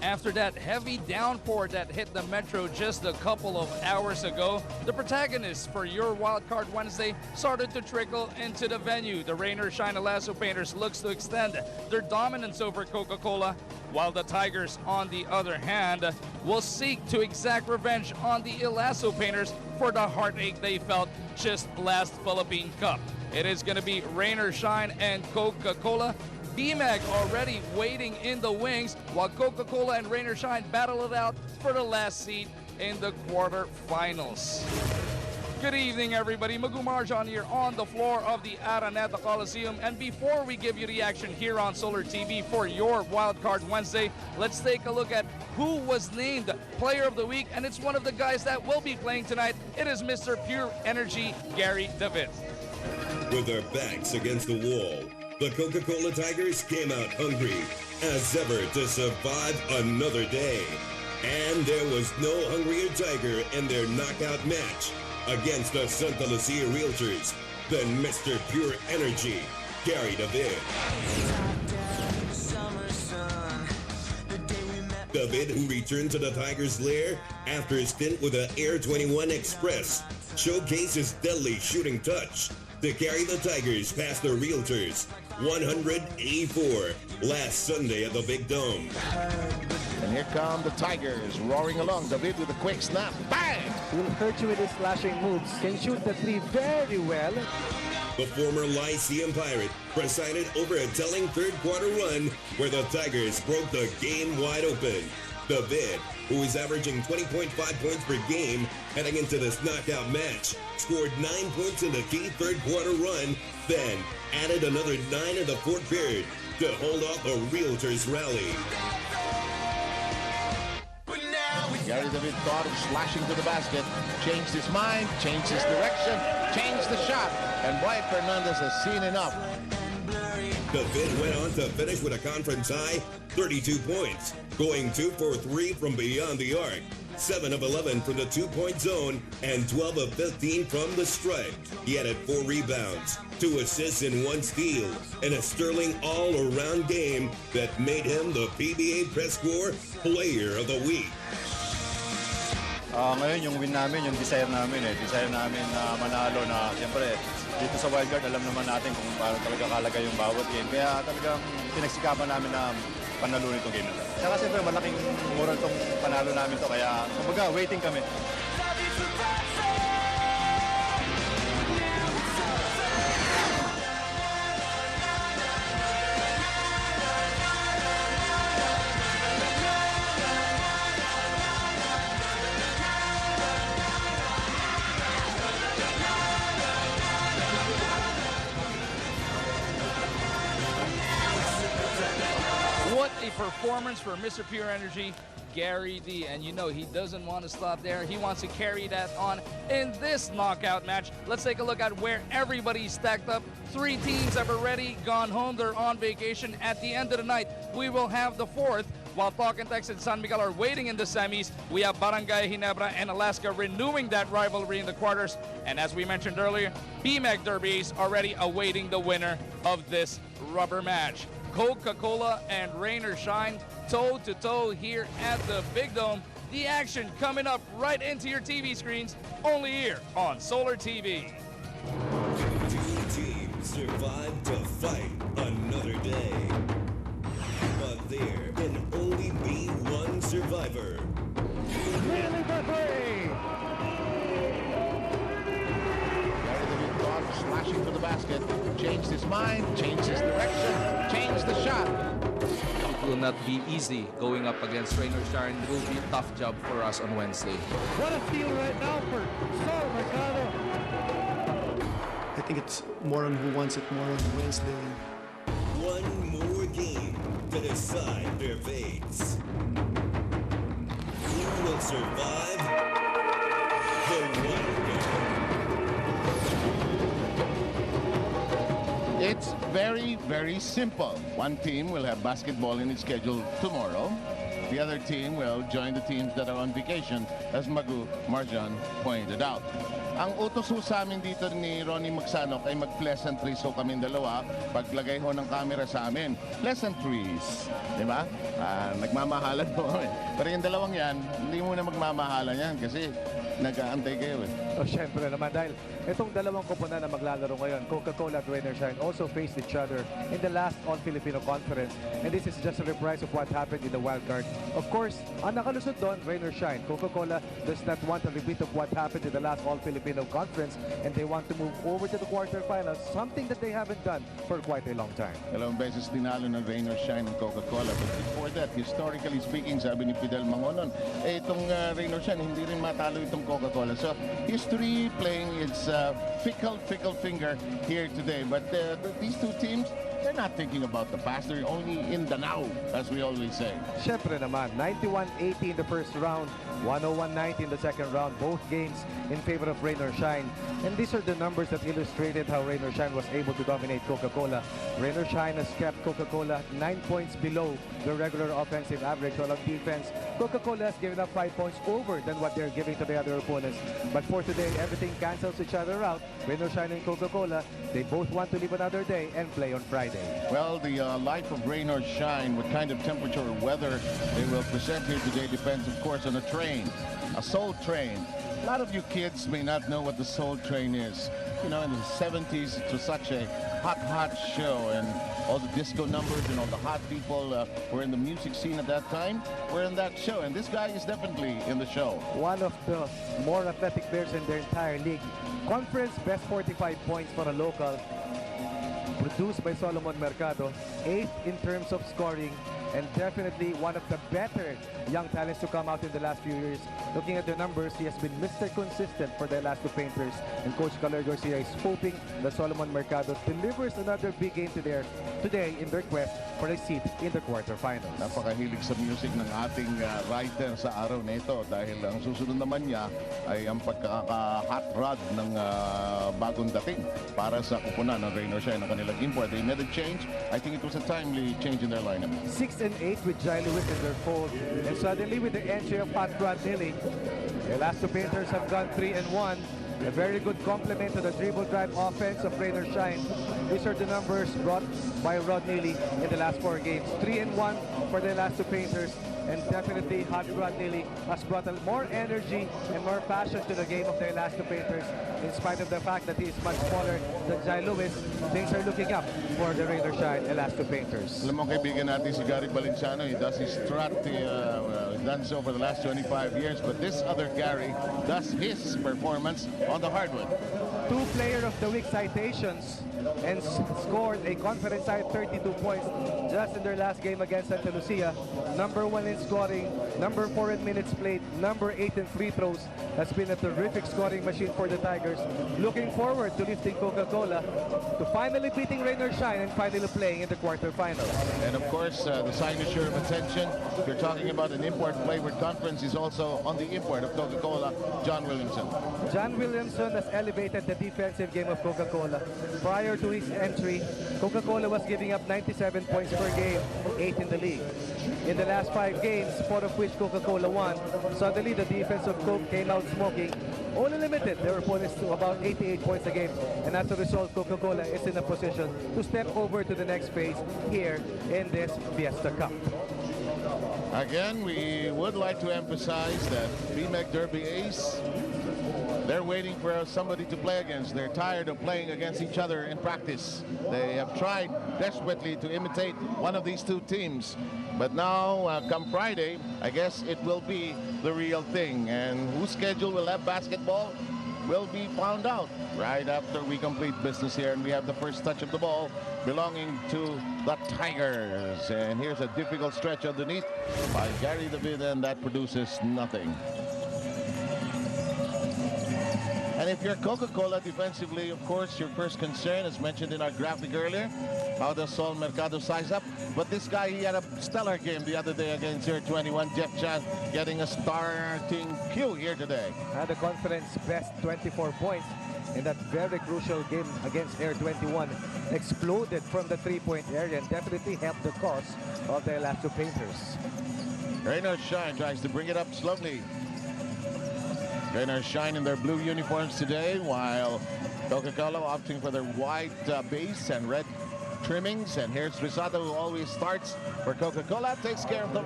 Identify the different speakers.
Speaker 1: After that heavy downpour that hit the metro just a couple of hours ago, the protagonists for your Wildcard Wednesday started to trickle into the venue. The Rain or Shine Elaso Painters looks to extend their dominance over Coca-Cola, while the Tigers, on the other hand, will seek to exact revenge on the Elaso Painters for the heartache they felt just last Philippine Cup. It is going to be Rain or Shine and Coca-Cola. BMAG already waiting in the wings, while Coca-Cola and Rain or Shine battle it out for the last seat in the quarterfinals. Good evening, everybody. Magu Marjan here on the floor of the Araneta Coliseum. And before we give you the action here on Solar TV for your Wildcard Wednesday, let's take a look at who was named Player of the Week. And it's one of the guys that will be playing tonight. It is Mr. Pure Energy, Gary David.
Speaker 2: With their backs against the wall, the Coca-Cola Tigers came out hungry as ever to survive another day. And there was no hungrier Tiger in their knockout match against the Santa Lucia Realtors than Mr. Pure Energy, Gary David. David, who returned to the Tigers' lair after his stint with the Air 21 Express, showcased his deadly shooting touch to carry the Tigers past the Realtors 184 last Sunday at the Big Dome.
Speaker 3: And here come the Tigers roaring along. David with a quick snap. Bang!
Speaker 4: Will hurt you with his slashing moves. Can shoot the three very well.
Speaker 2: The former Lyceum Pirate presided over a telling third quarter run where the Tigers broke the game wide open. David, who is averaging 20.5 points per game heading into this knockout match, scored 9 points in the key third quarter run, then added another 9 in the fourth period to hold off a Realtors rally.
Speaker 3: Gary David thought of slashing to the basket, changed his mind, changed his direction, changed the shot, and Dwight Fernandez has seen enough.
Speaker 2: David went on to finish with a conference high 32 points, going 2 for 3 from beyond the arc, 7 of 11 from the two-point zone, and 12 of 15 from the stripe. He added 4 rebounds, 2 assists, and 1 steal, in a sterling all-around game that made him the PBA Press Corps Player of the Week.
Speaker 5: Ngayon yung win namin, yung desire namin Desire namin na manalo na siyempre dito sa wildcard alam naman natin kung paano talaga kalaga yung bawat game. Kaya talagang pinagsikapan namin na panalo nito game na to. Saka siyempre malaking moral tong panalo namin to kaya kumbaga waiting kami.
Speaker 1: What a performance for Mr. Pure Energy, Gary D. And you know he doesn't want to stop there. He wants to carry that on in this knockout match. Let's take a look at where everybody's stacked up. 3 teams have already gone home. They're on vacation. At the end of the night, we will have the 4th. While Talk-N-Text and San Miguel are waiting in the semis, we have Barangay Ginebra and Alaska renewing that rivalry in the quarters. And as we mentioned earlier, BMAG Derby is already awaiting the winner of this rubber match. Coca-Cola and Rain or Shine toe-to-toe here at the Big Dome. The action coming up right into your TV screens, only here on Solar TV.
Speaker 2: 2 teams survived to fight another day. But there can only be one survivor.
Speaker 4: Really for 3.
Speaker 3: Gary David thought of slashing to the basket, changed his mind, changed his direction, changed the shot.
Speaker 1: It will not be easy going up against Rain or Shine. It will be a tough job for us on Wednesday.
Speaker 4: What a steal right now for Sol Mercado.
Speaker 6: I think it's more on who wants it more on Wednesday.
Speaker 2: One more game to decide their fates. Who will survive the wildcard?
Speaker 3: It's It's very, very simple. One team will have basketball in its schedule tomorrow. The other team will join the teams that are on vacation, as Magu Marjan pointed out. Ang utos ho sa amin dito ni Ronnie Magsanok ay mag-pleasantries ho kaming dalawa paglagay ho ng camera sa amin. Pleasantries. Di ba? Nagmamahalan ho eh. Pero yung dalawang yan, hindi muna magmamahalan yan kasi nag-aantay kayo eh.
Speaker 4: O syempre naman dahil itong dalawang koponan na maglalaro ngayon, Coca-Cola at Rain or Shine, also faced each other in the last All-Filipino Conference. And this is just a reprise of what happened in the wild card. Of course, ang nakalusot doon, Rain or Shine. Coca-Cola does not want a repeat of what happened in the last All-Filipino Conference, and they want to move over to the quarterfinals, something that they haven't done for quite a long time.
Speaker 3: Dalawang beses dinalo ng Rain or Shine ng Coca-Cola. But before that, historically speaking, sabi ni Fidel Mangonon, itong Rain or Shine, hindi rin matalo itong Coca-Cola. So, history playing its fickle finger here today. But these two teams, they're not thinking about the past. They're only in the now, as we always say.
Speaker 4: Syempre naman, 91-80 in the first round, 101-90 in the second round, both games in favor of Rain or Shine. And these are the numbers that illustrated how Rain or Shine was able to dominate Coca-Cola. Rain or Shine has kept Coca-Cola 9 points below the regular offensive average. While on defense, Coca-Cola has given up 5 points over than what they're giving to the other opponents. But for today, everything cancels each other out. Rain or Shine and Coca-Cola, they both want to live another day and play on Friday.
Speaker 3: Well, the life of Rain or Shine, what kind of temperature or weather they will present here today depends, of course, on a train, a Soul Train. A lot of you kids may not know what the Soul Train is. You know, in the 70s, it was such a hot show, and all the disco numbers and all the hot people were in the music scene at that time. Were in that show, and this guy is definitely in the show.
Speaker 4: One of the more athletic players in their entire league. Conference best 45 points for a local. Produced by Solomon Mercado, 8th in terms of scoring, and definitely one of the better young talents to come out in the last few years. Looking at the numbers, he has been Mr. Consistent for the Elasto Painters, and Coach Calor Garcia is hoping that Solomon Mercado delivers another big game today in their quest for a seat in the quarterfinals.
Speaker 3: Napakahilig sa music ng ating writer sa araw na ito dahil ang susunod naman niya ay ang pagkaka-hot rod ng bagong dating para sa kupunan ng Rain or Shine ng kanilang import. They made a change. I think it was a timely change in their lineup.
Speaker 4: 6 and 8 with Jai Lewis in their fold, and suddenly with the entry of Pat Rod Nilly, the Elasto Painters have gone 3 and 1. A very good complement to the dribble drive offense of Rain or Shine. These are the numbers brought by Rod Nilly in the last 4 games. 3 and 1 for the Elasto Painters, and definitely Hot Rod Nilly has brought more energy and more passion to the game of the Elasto Painters. In spite of the fact that he is much smaller than Jai Lewis, things are looking up for the Rain or Shine Elasto Painters.
Speaker 3: Alam mo, kaibigan natin si Gary Valenciano, he does his strut, done so for the last 25 years, but this other Gary does his performance on the hardwood.
Speaker 4: 2 Player of the Week citations and scored a conference side 32 points just in their last game against Santa Lucia. Number 1 in scoring, number 4 in minutes played, number 8 in free throws. Has been a terrific scoring machine for the Tigers. Looking forward to lifting Coca-Cola to finally beating Rain or Shine and finally playing in the quarterfinals.
Speaker 3: And of course, the signature of attention, if you're talking about an import flavored conference, is also on the import of Coca-Cola, John Williamson.
Speaker 4: John Williamson has elevated the defensive game of Coca-Cola. Prior to his entry, Coca-Cola was giving up 97 points per game, 8th in the league. In the last 5 games, 4 of which Coca-Cola won, suddenly the defense of Coke came out smoking. Only limited their opponents to about 88 points a game, and as a result, Coca-Cola is in a position to step over to the next phase here in this Fiesta Cup.
Speaker 3: Again, we would like to emphasize that BMEC Derby Ace, they're waiting for somebody to play against. They're tired of playing against each other in practice. They have tried desperately to imitate one of these two teams. But now, come Friday, I guess it will be the real thing. And whose schedule will have basketball will be found out right after we complete business here. And we have the first touch of the ball belonging to the Tigers. And here's a difficult stretch underneath by Gary David, and that produces nothing. And if you're Coca-Cola defensively, of course, your first concern, as mentioned in our graphic earlier, how does Sol Mercado size up? But this guy, he had a stellar game the other day against 021, Jeff Chan, getting a starting cue here today.
Speaker 4: The conference best 24 points. in that very crucial game against Air 21 exploded from the three-point area and definitely helped the cause of the Elasto Painters.
Speaker 3: Rain or Shine tries to bring it up slowly. Rain or Shine in their blue uniforms today, while Coca-Cola opting for their white base and red trimmings. And here's Rizado, who always starts for Coca-Cola, takes care of the